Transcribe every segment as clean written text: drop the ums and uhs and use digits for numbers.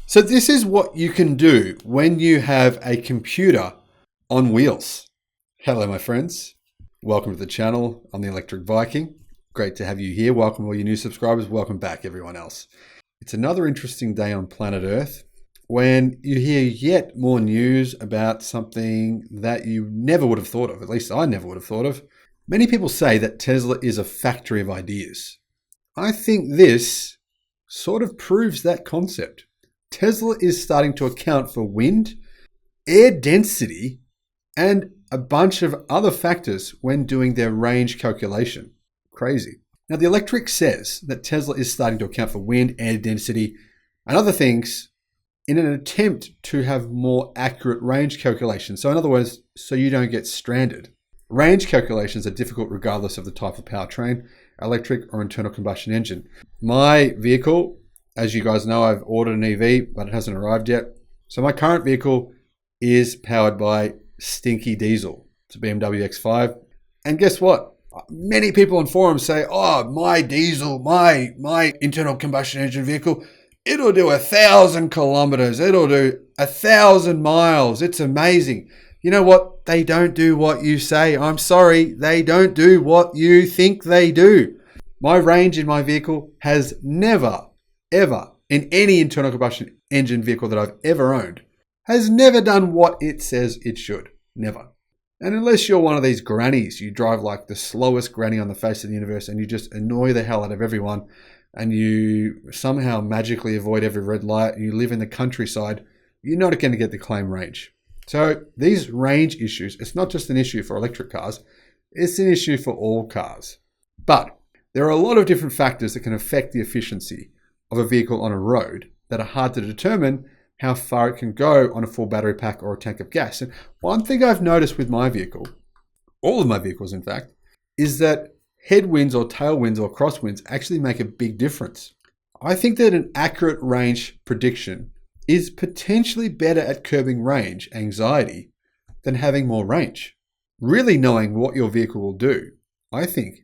So this is what you can do when you have a computer on wheels. Hello, my friends. Welcome to the channel. I'm the Electric Viking. Great to have you here. Welcome all you new subscribers. Welcome back, everyone else. It's another interesting day on planet Earth when you hear yet more news about something that you never would have thought of. At least I never would have thought of. Many people say that Tesla is a factory of ideas. I think this sort of proves that concept. Tesla is starting to account for wind, air density, and a bunch of other factors when doing their range calculation. Crazy. Now, the Electric says that Tesla is starting to account for wind, air density, and other things in an attempt to have more accurate range calculations. So in other words, so you don't get stranded. Range calculations are difficult regardless of the type of powertrain, electric or internal combustion engine. My vehicle, as you guys know, I've ordered an EV, but it hasn't arrived yet. So my current vehicle is powered by stinky diesel. It's a BMW X5. And guess what? Many people on forums say, oh, my diesel, my internal combustion engine vehicle, it'll do 1,000 kilometers. It'll do 1,000 miles. It's amazing. You know what? They don't do what you say. I'm sorry. They don't do what you think they do. My range in my vehicle has never, ever, in any internal combustion engine vehicle that I've ever owned, has never done what it says it should. Never. And unless you're one of these grannies, you drive like the slowest granny on the face of the universe and you just annoy the hell out of everyone and you somehow magically avoid every red light and you live in the countryside, you're not going to get the claim range. So these range issues, it's not just an issue for electric cars, it's an issue for all cars. But there are a lot of different factors that can affect the efficiency of a vehicle on a road that are hard to determine how far it can go on a full battery pack or a tank of gas. And one thing I've noticed with my vehicle, all of my vehicles in fact, is that headwinds or tailwinds or crosswinds actually make a big difference. I think that an accurate range prediction is potentially better at curbing range anxiety than having more range. Really knowing what your vehicle will do, I think,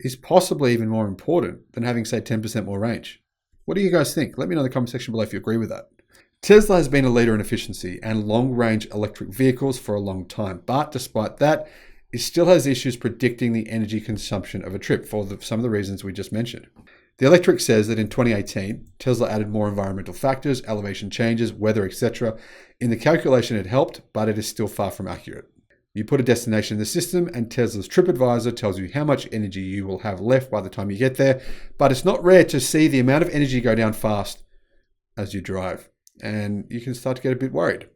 is possibly even more important than having, say, 10% more range. What do you guys think? Let me know in the comment section below if you agree with that. Tesla has been a leader in efficiency and long-range electric vehicles for a long time, but despite that, it still has issues predicting the energy consumption of a trip for some of the reasons we just mentioned. The Electric says that in 2018, Tesla added more environmental factors, elevation changes, weather, etc. In the calculation it helped, but it is still far from accurate. You put a destination in the system and Tesla's TripAdvisor tells you how much energy you will have left by the time you get there, but it's not rare to see the amount of energy go down fast as you drive. And you can start to get a bit worried,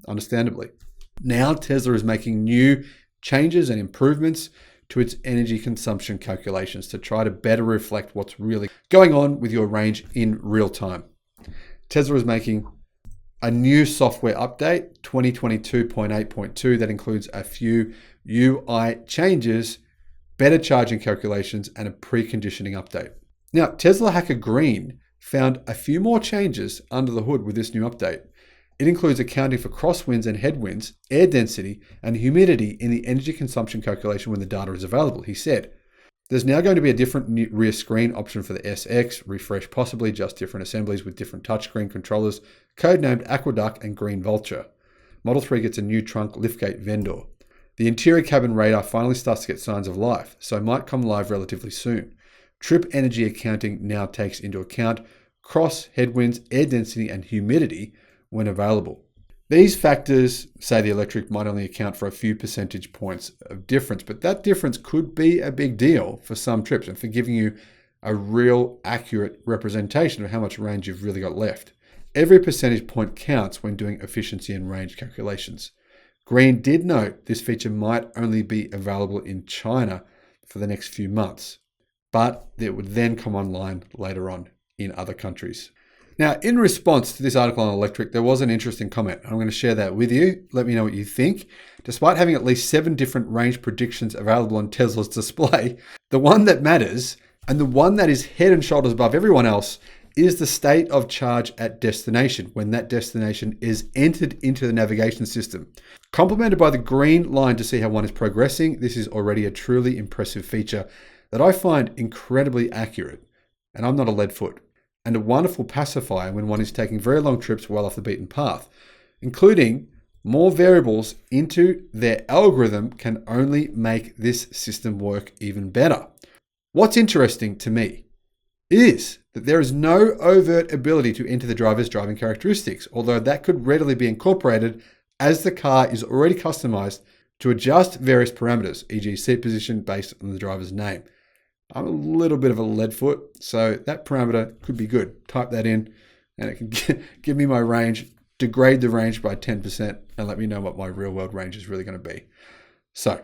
understandably. Now Tesla is making new changes and improvements to its energy consumption calculations to try to better reflect what's really going on with your range in real time. Tesla is making a new software update, 2022.8.2, that includes a few UI changes, better charging calculations, and a preconditioning update. Now, Tesla hacker Green found a few more changes under the hood with this new update. It includes accounting for crosswinds and headwinds, air density, and humidity in the energy consumption calculation when the data is available. He said, there's now going to be a different rear screen option for the SX, refresh possibly just different assemblies with different touchscreen controllers, codenamed Aqueduct and Green Vulture. Model 3 gets a new trunk liftgate vendor. The interior cabin radar finally starts to get signs of life, so it might come live relatively soon. Trip energy accounting now takes into account cross, headwinds, air density, and humidity when available. These factors, say the Electric, might only account for a few percentage points of difference, but that difference could be a big deal for some trips and for giving you a real accurate representation of how much range you've really got left. Every percentage point counts when doing efficiency and range calculations. Green did note this feature might only be available in China for the next few months, but it would then come online later on in other countries. Now, in response to this article on Electric, there was an interesting comment. I'm going to share that with you. Let me know what you think. Despite having at least 7 different range predictions available on Tesla's display, the one that matters and the one that is head and shoulders above everyone else is the state of charge at destination when that destination is entered into the navigation system. Complemented by the green line to see how one is progressing, this is already a truly impressive feature that I find incredibly accurate. And I'm not a lead foot. and a wonderful pacifier when one is taking very long trips well off the beaten path. Including more variables into their algorithm can only make this system work even better. What's interesting to me is that there is no overt ability to enter the driver's driving characteristics, although that could readily be incorporated as the car is already customized to adjust various parameters, e.g. seat position based on the driver's name. I'm a little bit of a lead foot, so that parameter could be good. Type that in and it can give me my range, degrade the range by 10% and let me know what my real world range is really going to be. So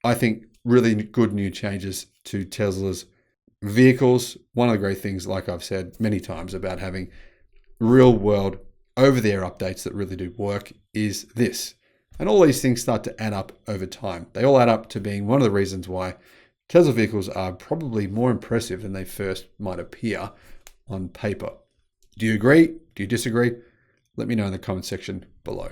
I think really good new changes to Tesla's vehicles. One of the great things, like I've said many times about having real world over-the-air updates that really do work, is this. And all these things start to add up over time. They all add up to being one of the reasons why Tesla vehicles are probably more impressive than they first might appear on paper. Do you agree? Do you disagree? Let me know in the comment section below.